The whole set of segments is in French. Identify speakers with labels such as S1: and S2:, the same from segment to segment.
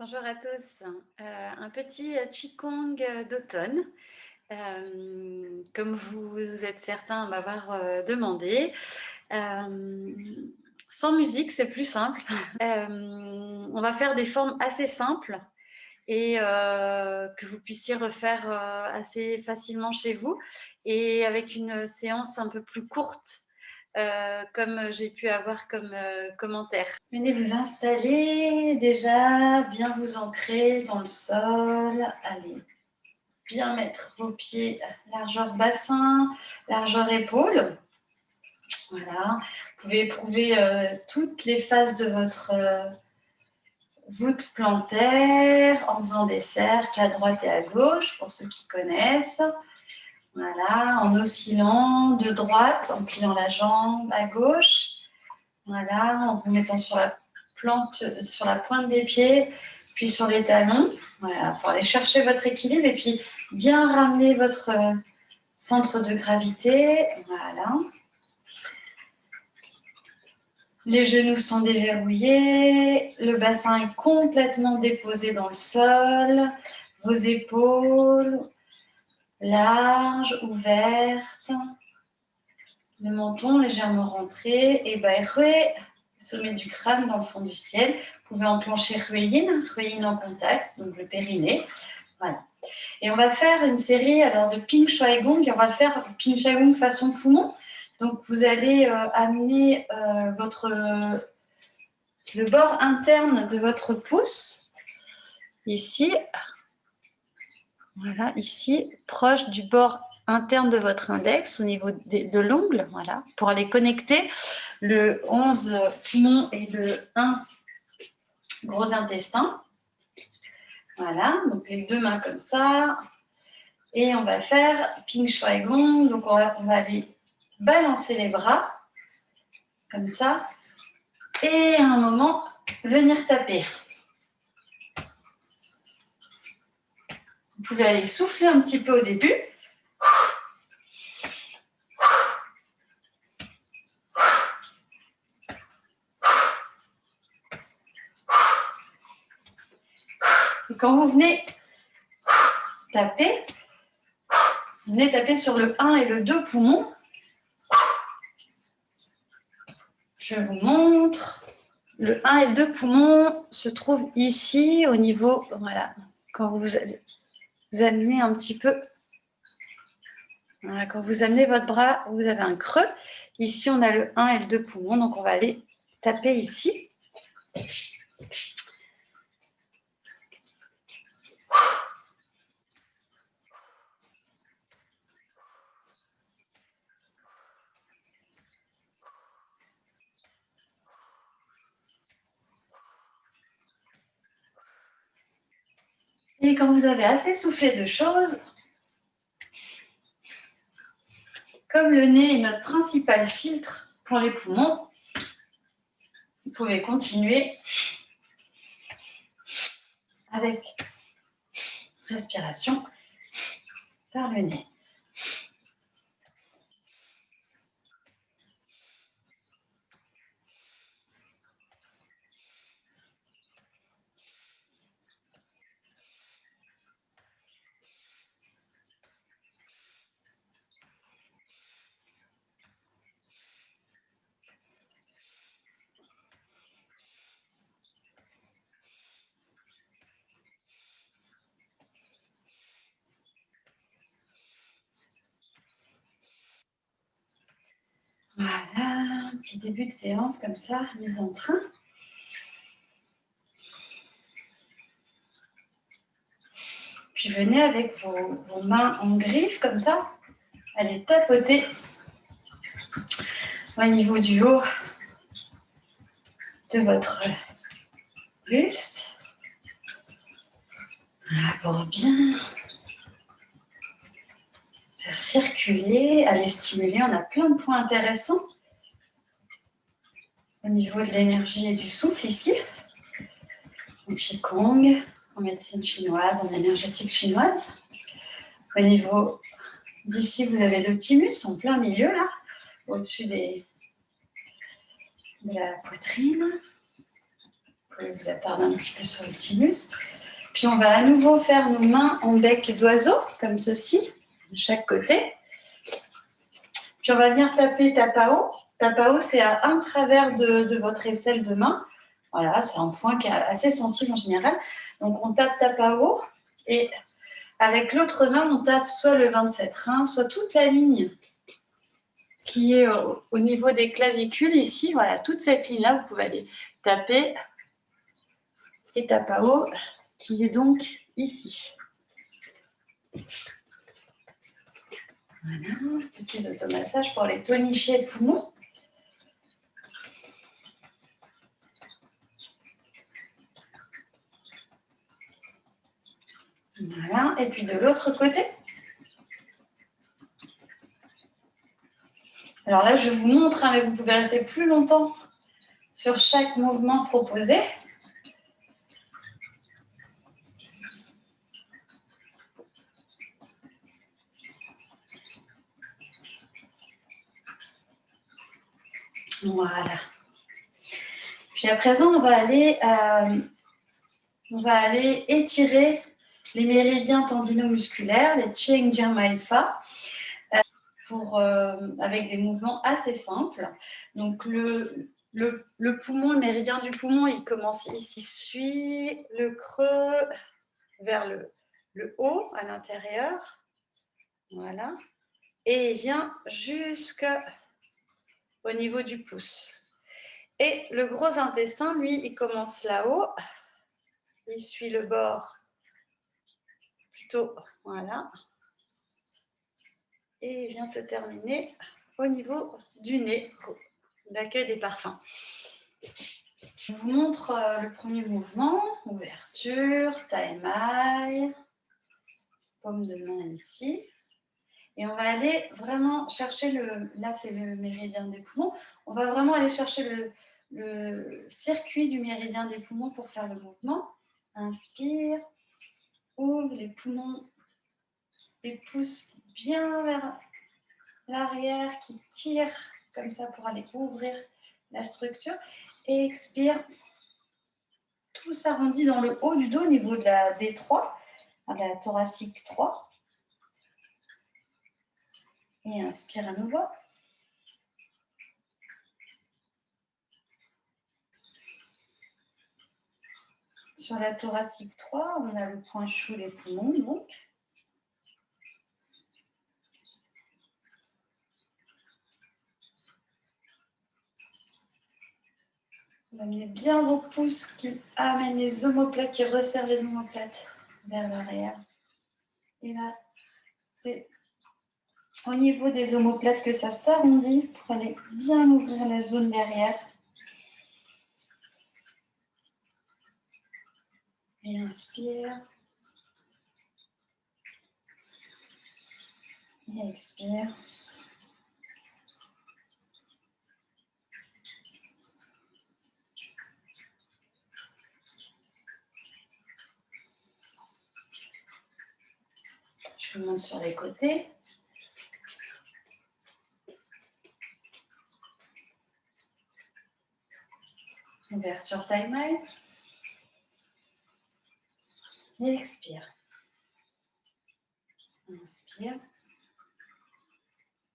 S1: Bonjour à tous. Un petit Qigong d'automne, comme vous êtes certains à m'avoir demandé. Sans musique, c'est plus simple. On va faire des formes assez simples et que vous puissiez refaire assez facilement chez vous et avec une séance un peu plus courte. Comme j'ai pu avoir comme commentaire. Venez vous installer, déjà bien vous ancrer dans le sol. Allez, bien mettre vos pieds largeur bassin, largeur épaule. Voilà, vous pouvez éprouver toutes les phases de votre voûte plantaire en faisant des cercles à droite et à gauche, pour ceux qui connaissent. Voilà, en oscillant de droite, en pliant la jambe à gauche. Voilà, en vous mettant sur la pointe des pieds, puis sur les talons. Voilà, pour aller chercher votre équilibre et puis bien ramener votre centre de gravité. Voilà. Les genoux sont déverrouillés, le bassin est complètement déposé dans le sol, vos épaules larges, ouvertes, le menton légèrement rentré, et sommet du crâne dans le fond du ciel. Vous pouvez enclencher Rueyin en contact, donc le périnée. Voilà. Et on va faire une série alors de Ping Shuai Gong, et on va faire Ping Shuai Gong façon poumon. Donc vous allez amener le bord interne de votre pouce, ici, voilà, ici, proche du bord interne de votre index, au niveau de l'ongle, voilà, pour aller connecter le 11 poumon et le 1 gros intestin. Voilà, donc les deux mains comme ça. Et on va faire Ping Shuai Gong. Donc on va aller balancer les bras, comme ça. Et à un moment, venir taper. Vous pouvez aller souffler un petit peu au début. Et quand vous venez taper, vous venez taper sur le 1 et le 2 poumons. Je vous montre. Le 1 et le 2 poumons se trouvent ici, au niveau, voilà, quand vous amenez un petit peu, voilà, quand vous amenez votre bras, vous avez un creux. Ici, on a le 1 et le 2 poumons, donc on va aller taper ici. Et quand vous avez assez soufflé de choses, comme le nez est notre principal filtre pour les poumons, vous pouvez continuer avec respiration par le nez. Voilà, un petit début de séance comme ça, mise en train. Puis venez avec vos mains en griffe comme ça, allez tapoter au niveau du haut de votre buste. Voilà, pour bien faire circuler, aller stimuler. On a plein de points intéressants au niveau de l'énergie et du souffle ici. En Qigong, en médecine chinoise, en énergétique chinoise. Au niveau d'ici, vous avez le thymus en plein milieu, là, au-dessus de la poitrine. Vous pouvez vous attarder un petit peu sur le thymus. Puis on va à nouveau faire nos mains en bec d'oiseau, comme ceci, de chaque côté. Puis on va venir taper tapao. Tapao, c'est à un travers de votre aisselle de main. Voilà, c'est un point qui est assez sensible en général. Donc on tape tapao et avec l'autre main, on tape soit le 27 rein, soit toute la ligne qui est au niveau des clavicules ici. Voilà, toute cette ligne-là, vous pouvez aller taper et tapao qui est donc ici. Voilà, petits automassages pour les tonifier le poumon. Voilà, et puis de l'autre côté. Alors là, je vous montre, hein, mais vous pouvez rester plus longtemps sur chaque mouvement proposé. Voilà. Puis à présent, on va aller étirer les méridiens tendinomusculaires, les Cheng Jiang Mai Fa, avec des mouvements assez simples. Donc le poumon, le méridien du poumon, il commence ici, suit le creux vers le haut à l'intérieur. Voilà. Et il vient jusqu'au niveau du pouce. Et le gros intestin, lui, il commence là-haut. Il suit le bord plutôt, voilà. Et il vient se terminer au niveau du nez, l'accueil des parfums. Je vous montre le premier mouvement, ouverture, taille-maille, paume de main ici. Et on va aller vraiment chercher là c'est le méridien des poumons, on va vraiment aller chercher le circuit du méridien des poumons pour faire le mouvement. Inspire, ouvre les poumons et pousse bien vers l'arrière qui tire comme ça pour aller ouvrir la structure. Et expire, tout s'arrondit dans le haut du dos au niveau de la D3, de la thoracique 3. Et inspire à nouveau. Sur la thoracique 3, on a le point chaud des poumons, donc. Vous amenez bien vos pouces qui amènent les omoplates, qui resserrent les omoplates vers l'arrière. Et là, c'est au niveau des omoplates que ça s'arrondit pour aller bien ouvrir la zone derrière. Et inspire. Et expire. Je monte sur les côtés. Ouverture taille-maille. Et expire. Inspire.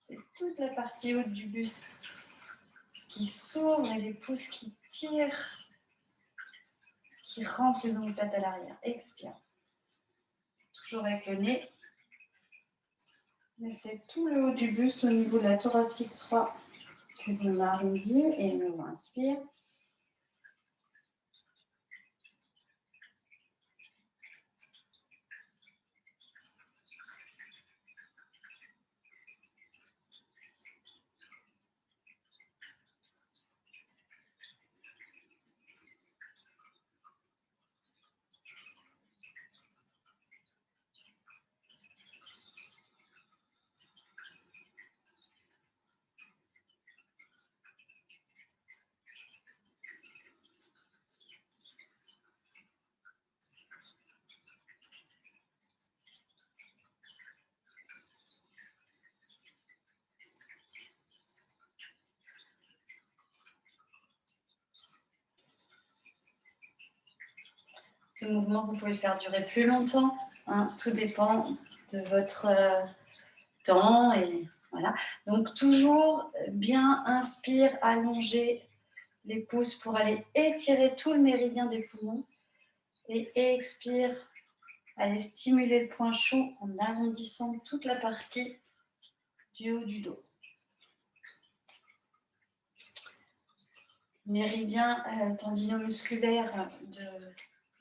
S1: C'est toute la partie haute du buste qui s'ouvre et les pouces qui tirent, qui rentrent les omoplates à l'arrière. Expire. Toujours avec le nez. Laissez tout le haut du buste au niveau de la thoracique 3 que l'on arrondit et on inspire. Ce mouvement, vous pouvez le faire durer plus longtemps. Hein, tout dépend de votre temps. Et voilà. Donc, toujours bien inspire, allonger les pouces pour aller étirer tout le méridien des poumons. Et expire, allez stimuler le point chaud en arrondissant toute la partie du haut du dos. Méridien tendinomusculaire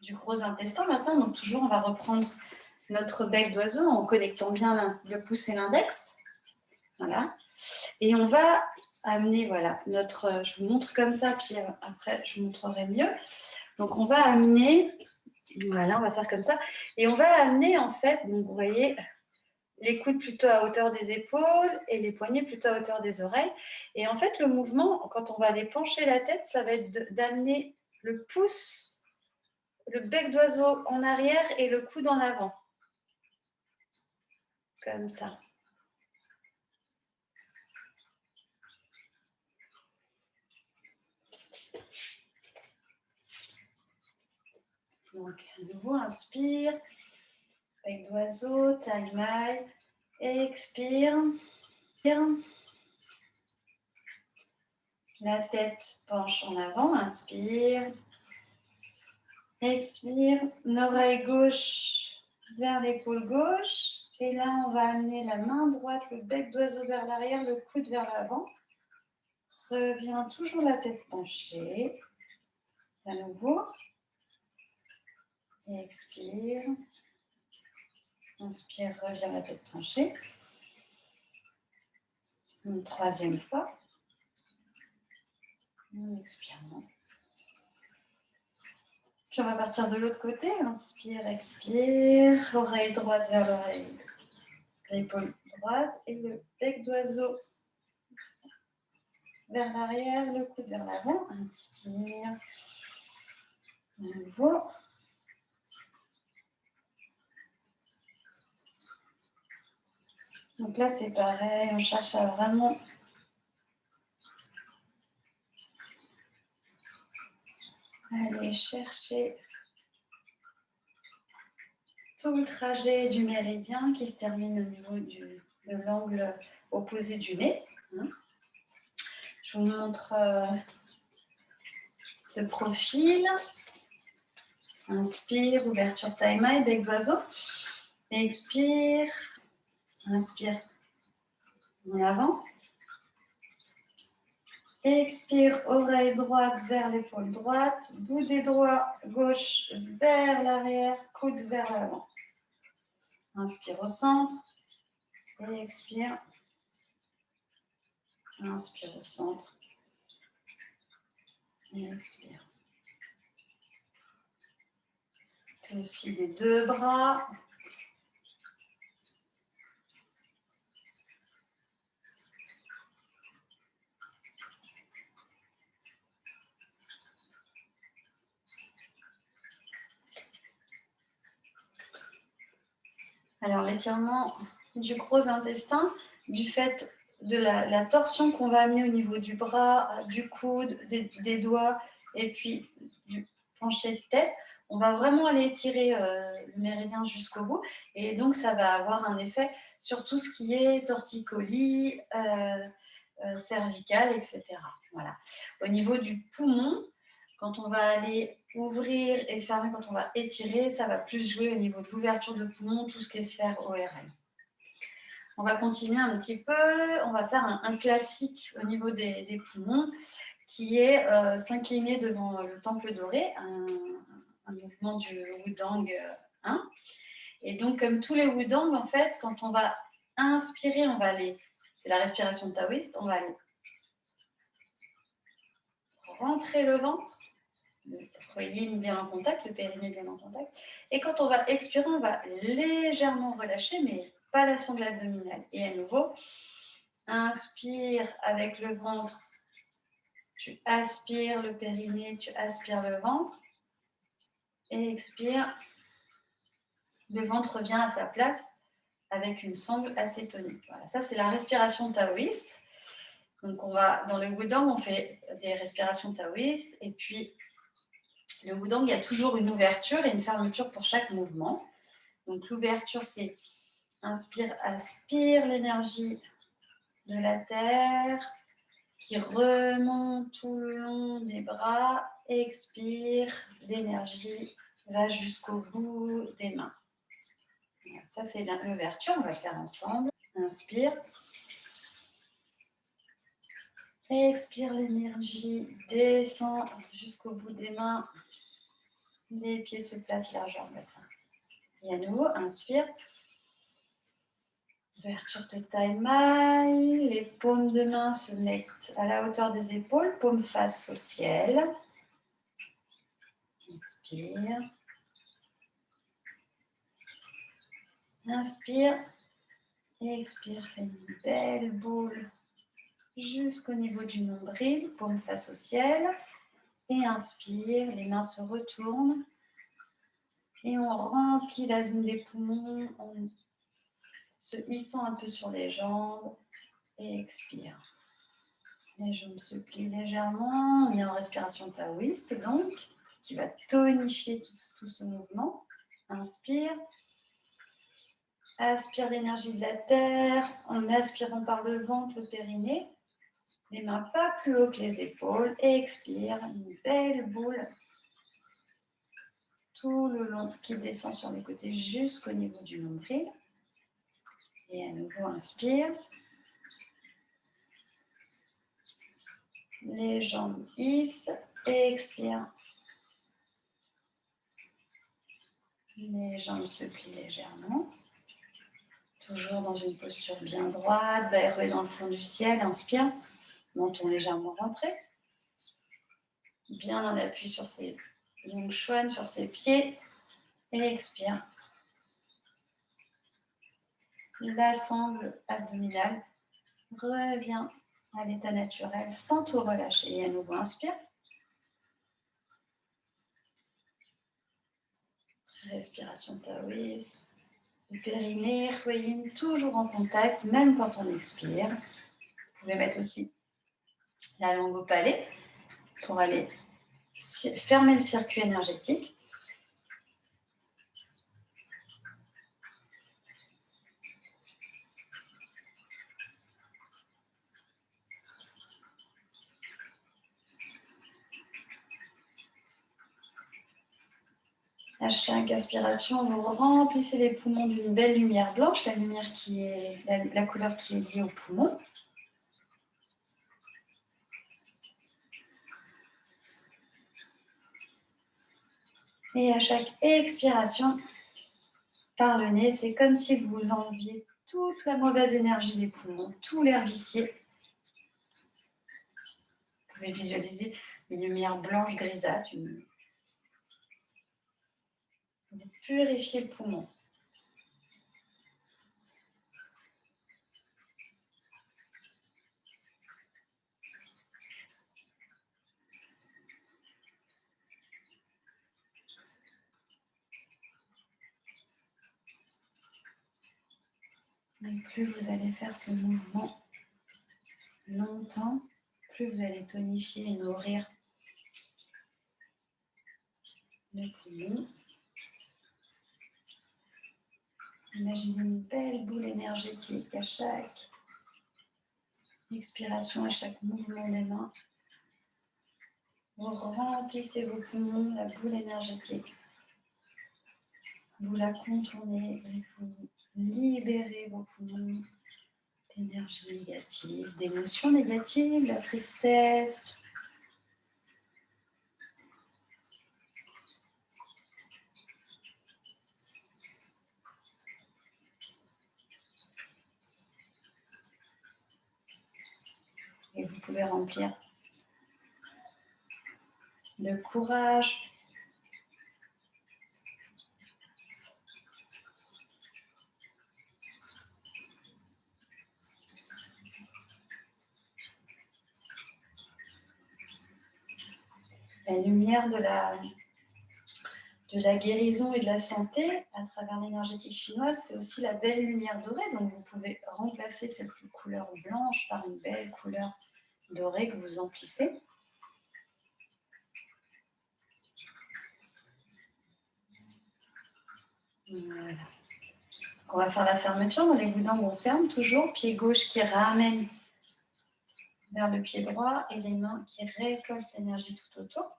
S1: du gros intestin maintenant. Donc toujours, on va reprendre notre bec d'oiseau en connectant bien le pouce et l'index. Voilà. Et on va amener, voilà, notre... Je vous montre comme ça, puis après, je vous montrerai mieux. Donc, on va amener... Voilà, on va faire comme ça. Et on va amener, en fait, donc vous voyez, les coudes plutôt à hauteur des épaules et les poignets plutôt à hauteur des oreilles. Et en fait, le mouvement, quand on va aller pencher la tête, ça va être d'amener le pouce, le bec d'oiseau en arrière et le coude en avant. Comme ça. Donc, à nouveau, inspire. Bec d'oiseau, taille maille. Expire. La tête penche en avant, inspire. Expire, l'oreille gauche vers l'épaule gauche. Et là, on va amener la main droite, le bec d'oiseau vers l'arrière, le coude vers l'avant. Reviens toujours la tête penchée. À nouveau. Expire. Inspire, reviens la tête penchée. Une troisième fois. Expirons. Puis on va partir de l'autre côté. Inspire, expire. Oreille droite vers l'oreille. L'épaule droite et le bec d'oiseau vers l'arrière, le coude vers l'avant. Inspire. À nouveau. Donc là, c'est pareil. On cherche à vraiment aller chercher tout le trajet du méridien qui se termine au niveau de l'angle opposé du nez. Je vous montre de profil. Inspire, ouverture taille-maille, bec d'oiseau. Expire. Inspire en avant. Expire, oreille droite vers l'épaule droite. Bout des doigts gauche vers l'arrière, coude vers l'avant. Inspire au centre. Et expire. Inspire au centre. Et expire. C'est aussi des deux bras. Alors, l'étirement du gros intestin, du fait de la torsion qu'on va amener au niveau du bras, du coude, des doigts et puis du penché de tête, on va vraiment aller étirer le méridien jusqu'au bout. Et donc, ça va avoir un effet sur tout ce qui est torticolis, cervical, etc. Voilà. Au niveau du poumon, quand on va aller ouvrir et fermer, quand on va étirer, ça va plus jouer au niveau de l'ouverture de poumon, tout ce qui est sphère ORL. On va continuer un petit peu, on va faire un classique au niveau des poumons qui est s'incliner devant le temple doré, un mouvement du Wudang 1. Et donc, comme tous les Wudang, en fait, quand on va inspirer, on va aller, c'est la respiration taoïste, on va aller rentrer le ventre, le yin bien en contact, le périnée bien en contact. Et quand on va expirer, on va légèrement relâcher, mais pas la sangle abdominale. Et à nouveau, inspire avec le ventre, tu aspires le périnée, tu aspires le ventre. Et expire, le ventre revient à sa place avec une sangle assez tonique. Voilà, ça c'est la respiration taoïste. Donc on va, dans le Wudang, on fait des respirations taoïstes et puis Le Wudang, il y a toujours une ouverture et une fermeture pour chaque mouvement. Donc l'ouverture, c'est inspire, aspire l'énergie de la terre qui remonte tout le long des bras. Expire, l'énergie va jusqu'au bout des mains. Voilà, ça, c'est l'ouverture, on va le faire ensemble. Inspire. Expire, l'énergie descend jusqu'au bout des mains. Les pieds se placent largeur bassin. Et à nouveau, inspire. Ouverture de taille maille. Les paumes de main se mettent à la hauteur des épaules. Paumes face au ciel. Expire. Inspire. Expire. Fais une belle boule jusqu'au niveau du nombril. Paume face au ciel. Et inspire. Les mains se retournent. Et on remplit la zone des poumons en se hissant un peu sur les jambes. Et expire. Les jambes se plient légèrement. On est en respiration taoïste, donc, qui va tonifier tout ce mouvement. Inspire. Aspire l'énergie de la terre en aspirant par le ventre, le périnée. Les mains pas plus haut que les épaules. Et expire. Une belle boule tout le long qui descend sur les côtés jusqu'au niveau du nombril. Et à nouveau, inspire. Les jambes hissent et expire. Les jambes se plient légèrement. Toujours dans une posture bien droite, bas dans le fond du ciel. Inspire. Menton légèrement rentré. Bien en appui sur ses longues chouanes, sur ses pieds. Et expire. La sangle abdominale revient à l'état naturel sans tout relâcher. Et à nouveau, inspire. Respiration taoïste. Le périnée, Huayin, toujours en contact, même quand on expire. Vous pouvez mettre aussi la langue au palais pour aller fermer le circuit énergétique. À chaque aspiration, vous remplissez les poumons d'une belle lumière blanche, la lumière qui est la couleur qui est liée aux poumons. Et à chaque expiration, par le nez, c'est comme si vous enleviez toute la mauvaise énergie des poumons, tout l'air vicié. Vous pouvez visualiser une lumière blanche grisâtre, vous purifiez le poumon. Et plus vous allez faire ce mouvement longtemps, plus vous allez tonifier et nourrir le poumon. Imaginez une belle boule énergétique à chaque expiration, à chaque mouvement des mains. Vous remplissez vos poumons, la boule énergétique. Vous la contournez et vous libérez vos poumons d'énergie négative, d'émotions négatives, la tristesse. Et vous pouvez remplir de courage, la lumière de la guérison et de la santé à travers l'énergétique chinoise, c'est aussi la belle lumière dorée. Donc vous pouvez remplacer cette couleur blanche par une belle couleur dorée que vous emplissez. Voilà. Donc, on va faire la fermeture. Les boudins, on ferme toujours. Pied gauche qui ramène vers le pied droit et les mains qui récoltent l'énergie tout autour.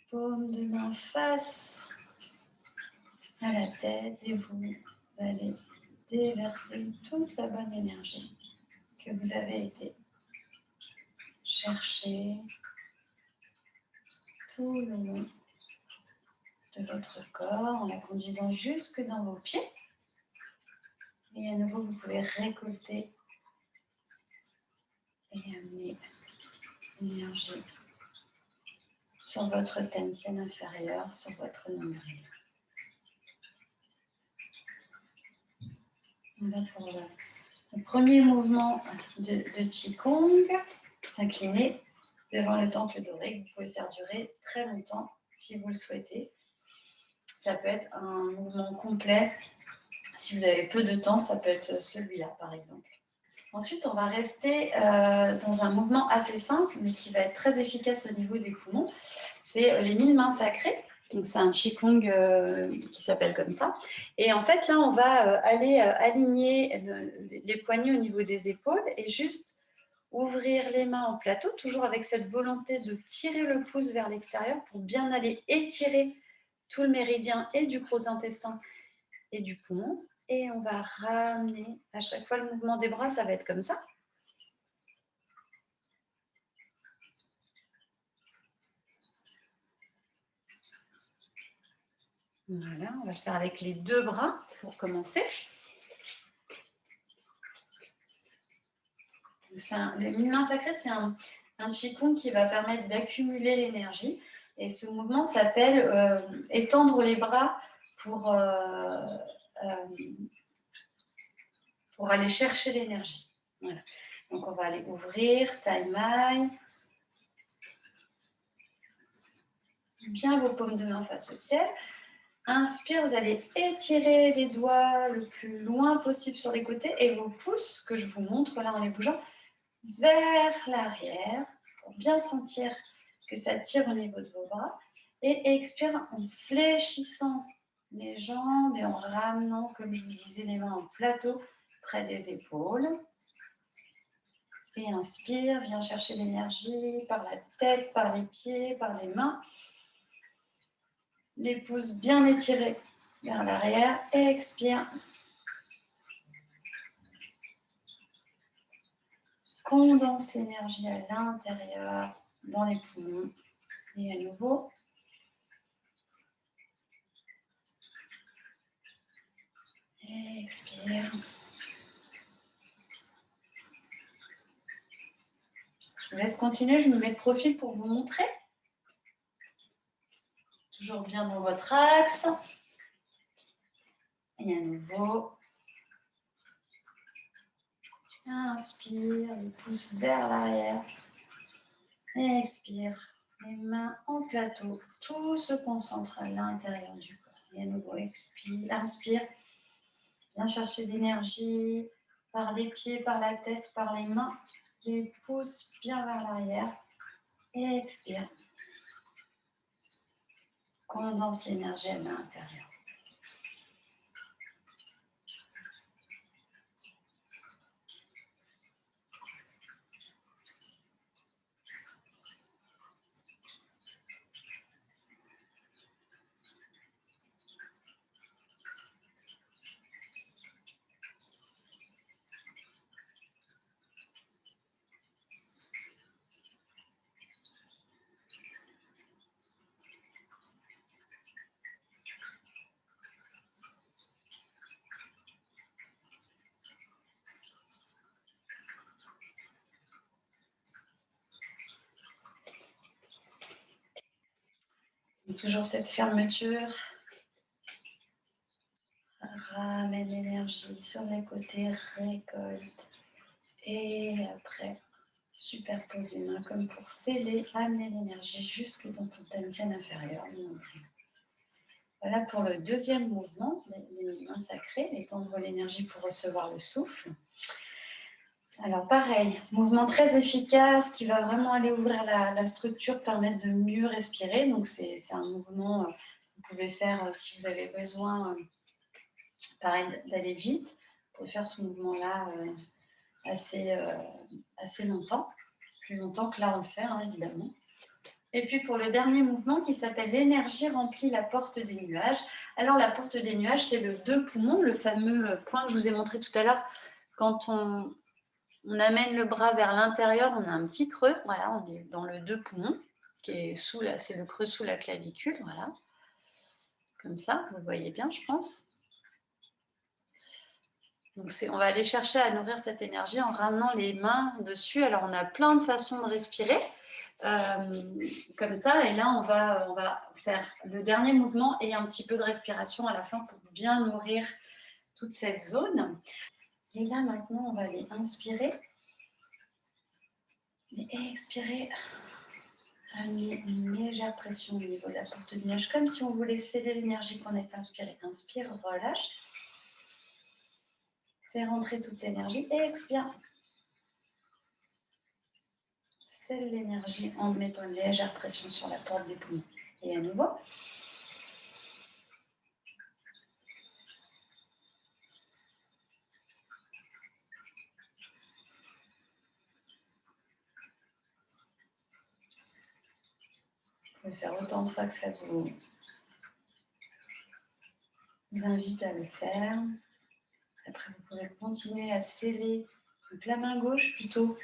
S1: Paume de main face à la tête et vous allez déverser toute la bonne énergie que vous avez été chercher tout le long de votre corps en la conduisant jusque dans vos pieds. Et à nouveau, vous pouvez récolter et amener l'énergie sur votre tentienne inférieure, sur votre nombril. Voilà pour le premier mouvement de Qigong, s'incliner devant le temple doré. Vous pouvez faire durer très longtemps si vous le souhaitez. Ça peut être un mouvement complet. Si vous avez peu de temps, ça peut être celui-là par exemple. Ensuite, on va rester dans un mouvement assez simple, mais qui va être très efficace au niveau des poumons. C'est les 1000 mains sacrées. Donc, c'est un Qigong qui s'appelle comme ça. Et en fait, là, on va aller aligner les poignets au niveau des épaules et juste ouvrir les mains en plateau, toujours avec cette volonté de tirer le pouce vers l'extérieur pour bien aller étirer tout le méridien et du gros intestin et du poumon. Et on va ramener, à chaque fois le mouvement des bras, ça va être comme ça. Voilà, on va le faire avec les deux bras pour commencer. Les 1000 mains sacrées, c'est un Qigong qui va permettre d'accumuler l'énergie. Et ce mouvement s'appelle étendre les bras pour aller chercher l'énergie. Voilà. Donc, on va aller ouvrir, taille-maille. Bien vos paumes de main face au ciel. Inspire, vous allez étirer les doigts le plus loin possible sur les côtés et vos pouces, que je vous montre là en les bougeant, vers l'arrière pour bien sentir que ça tire au niveau de vos bras. Et expire en fléchissant les jambes et en ramenant, comme je vous disais, les mains en plateau près des épaules. Et inspire, viens chercher l'énergie par la tête, par les pieds, par les mains. Les pouces bien étirés vers l'arrière. Expire. Condense l'énergie à l'intérieur, dans les poumons. Et à nouveau. Expire. Je vous laisse continuer, je me mets de profil pour vous montrer. Toujours bien dans votre axe. Et à nouveau. Inspire, les pouces vers l'arrière. Expire, les mains en plateau. Tout se concentre à l'intérieur du corps. Et à nouveau, expire, inspire. Viens chercher l'énergie par les pieds, par la tête, par les mains. Les pouces bien vers l'arrière. Et expire. Condense l'énergie à l'intérieur. Et toujours cette fermeture. Ramène l'énergie sur les côtés, récolte. Et après, superpose les mains comme pour sceller, amener l'énergie jusque dans ton tantien inférieur. Voilà pour le deuxième mouvement, les mains sacrées, étendre l'énergie pour recevoir le souffle. Alors pareil, mouvement très efficace qui va vraiment aller ouvrir la structure, permettre de mieux respirer. Donc c'est un mouvement que vous pouvez faire si vous avez besoin, pareil, d'aller vite. Vous pouvez faire ce mouvement-là assez, assez longtemps, plus longtemps que là on le fait, hein, évidemment. Et puis pour le dernier mouvement qui s'appelle l'énergie remplit la porte des nuages. Alors la porte des nuages, c'est le 2 poumons, le fameux point que je vous ai montré tout à l'heure. Quand on amène le bras vers l'intérieur, on a un petit creux, voilà, on est dans le 2 poumons, qui est sous c'est le creux sous la clavicule, voilà. Comme ça, vous le voyez bien, je pense. Donc on va aller chercher à nourrir cette énergie en ramenant les mains dessus. Alors on a plein de façons de respirer. Comme ça, et là on va faire le dernier mouvement et un petit peu de respiration à la fin pour bien nourrir toute cette zone. Et là maintenant on va aller inspirer et expirer, amener une légère pression au niveau de la porte du nuage, comme si on voulait sceller l'énergie qu'on est inspiré. Inspire, relâche, fais rentrer toute l'énergie et expire. Scelle l'énergie en mettant une légère pression sur la porte des poumons. Et à nouveau. Vous pouvez faire autant de fois que ça vous invite à le faire. Après, vous pouvez continuer à sceller donc la main gauche plutôt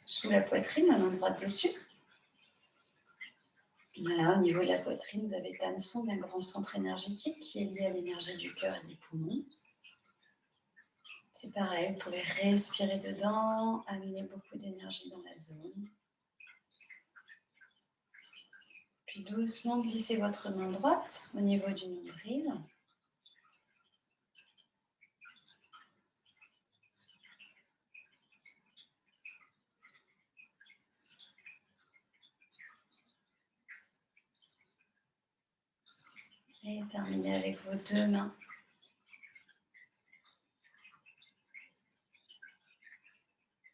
S1: sous la poitrine, la main droite dessus. Voilà, au niveau de la poitrine, vous avez Tanson, un grand centre énergétique qui est lié à l'énergie du cœur et des poumons. C'est pareil, vous pouvez respirer dedans, amener beaucoup d'énergie dans la zone. Puis doucement glisser votre main droite au niveau du nombril. Et terminez avec vos deux mains.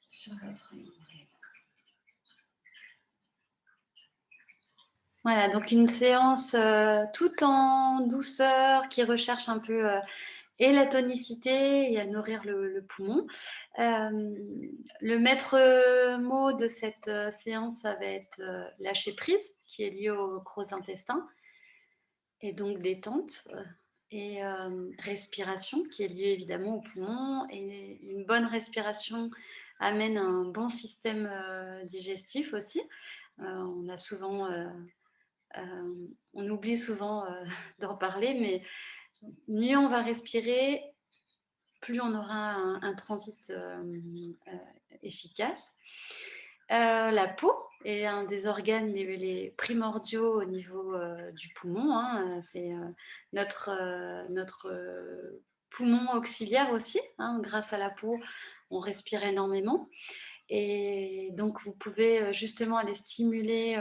S1: Sur votre nombril. Voilà, donc une séance tout en douceur qui recherche un peu et la tonicité et à nourrir le poumon. Le maître mot de cette séance, ça va être lâcher prise, qui est lié au gros intestin, et donc détente, et respiration, qui est liée évidemment au poumon, et une bonne respiration amène un bon système digestif aussi. On a souvent... on oublie souvent d'en parler, mais mieux on va respirer, plus on aura un transit efficace. La peau est un des organes les primordiaux au niveau du poumon, hein. C'est notre poumon auxiliaire aussi, hein. Grâce à la peau, on respire énormément. Et donc, vous pouvez justement aller stimuler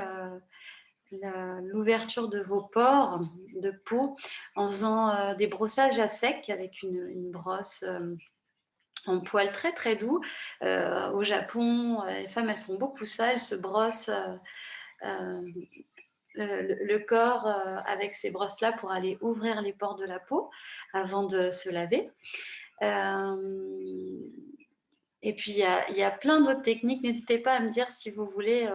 S1: l'ouverture de vos pores de peau en faisant des brossages à sec avec une brosse en poil très très doux. Au Japon, les femmes elles font beaucoup ça, elles se brossent le corps avec ces brosses-là pour aller ouvrir les pores de la peau avant de se laver. Et puis il y a plein d'autres techniques. N'hésitez pas à me dire si vous voulez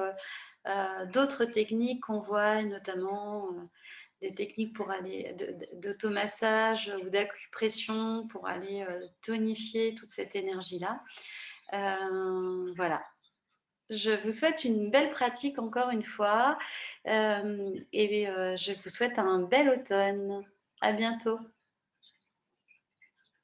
S1: d'autres techniques qu'on voit, notamment des techniques pour aller d'automassage ou d'acupression pour aller tonifier toute cette énergie-là. Voilà. Je vous souhaite une belle pratique encore une fois et je vous souhaite un bel automne. À bientôt.